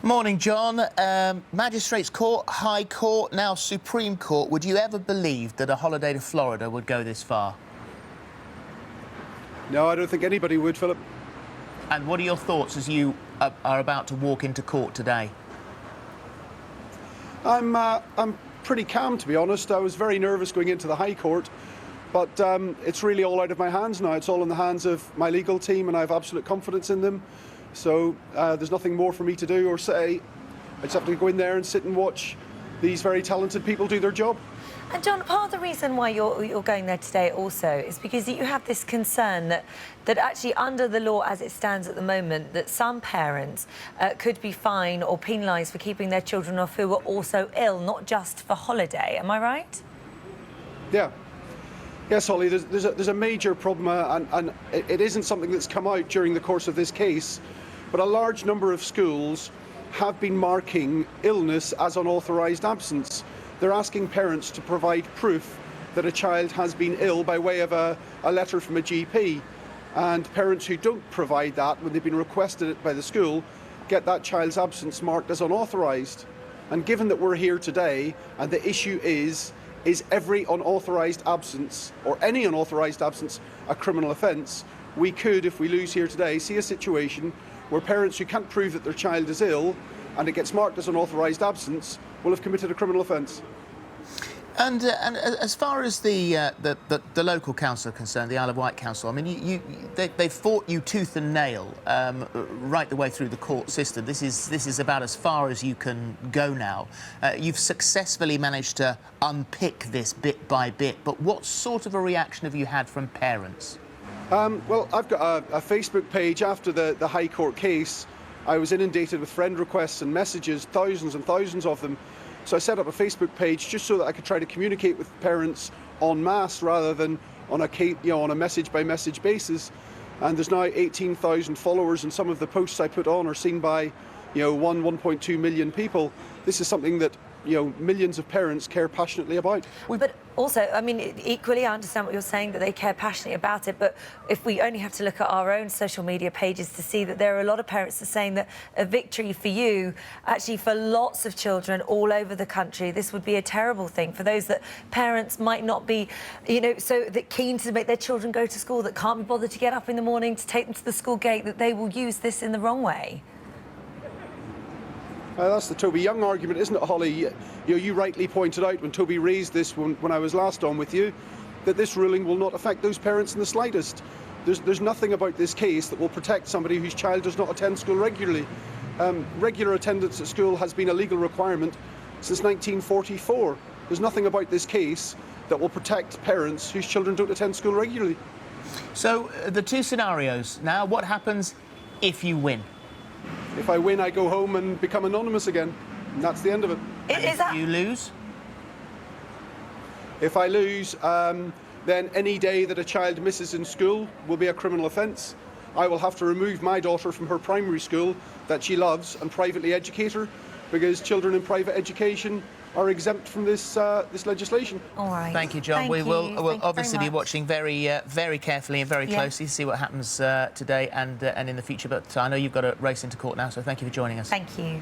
Morning, John. Magistrates Court, High Court, now Supreme Court. Would you ever believe that a holiday to Florida would go this far? No, I don't think anybody would, Philip. And what are your thoughts as you are about to walk into court today? I'm pretty calm, to be honest. I was very nervous going into the High Court, but it's really all out of my hands now. It's all in the hands of my legal team, and I have absolute confidence in them. So there's nothing more for me to do or say. I just have to go in there and sit and watch these very talented people do their job. And John, part of the reason why you're going there today also is because you have this concern that actually under the law as it stands at the moment, that some parents could be fined or penalised for keeping their children off who are also ill, not just for holiday. Am I right? Yeah. Yes, Holly, there's a major problem, and it isn't something that's come out during the course of this case, but a large number of schools have been marking illness as unauthorised absence. They're asking parents to provide proof that a child has been ill by way of a letter from a GP. And parents who don't provide that, when they've been requested it by the school, get that child's absence marked as unauthorised. And given that we're here today, and the issue is every unauthorised absence, or any unauthorised absence, a criminal offence, we could, if we lose here today, see a situation where parents who can't prove that their child is ill, and it gets marked as unauthorised absence, will have committed a criminal offence. And as far as the local council are concerned, the Isle of Wight Council, I mean, they fought you tooth and nail right the way through the court system. This is about as far as you can go now. You've successfully managed to unpick this bit by bit, but what sort of a reaction have you had from parents? Well, I've got a Facebook page after the High Court case. I was inundated with friend requests and messages, thousands and thousands of them. So I set up a Facebook page just so that I could try to communicate with parents en masse rather than on a message-by-message basis. And there's now 18,000 followers, and some of the posts I put on are seen by 1.2 million people. This is something that millions of parents care passionately about. But also, I mean, equally, I understand what you're saying, that they care passionately about it, but if we only have to look at our own social media pages to see that there are a lot of parents that are saying that a victory for you, actually for lots of children all over the country, this would be a terrible thing for those that parents might not be, so that keen to make their children go to school, that can't be bothered to get up in the morning to take them to the school gate, that they will use this in the wrong way. That's the Toby Young argument, isn't it, Holly? You rightly pointed out when Toby raised this when I was last on with you, that this ruling will not affect those parents in the slightest. There's nothing about this case that will protect somebody whose child does not attend school regularly. Regular attendance at school has been a legal requirement since 1944. There's nothing about this case that will protect parents whose children don't attend school regularly. So the two scenarios now, what happens if you win? If I win, I go home and become anonymous again, and that's the end of it. If you lose? If I lose, then any day that a child misses in school will be a criminal offence. I will have to remove my daughter from her primary school that she loves and privately educate her, because children in private education are exempt from this legislation. All right. Thank you, John. We'll obviously be watching very carefully and very closely to see what happens today and in the future. But I know you've got to race into court now, so thank you for joining us. Thank you.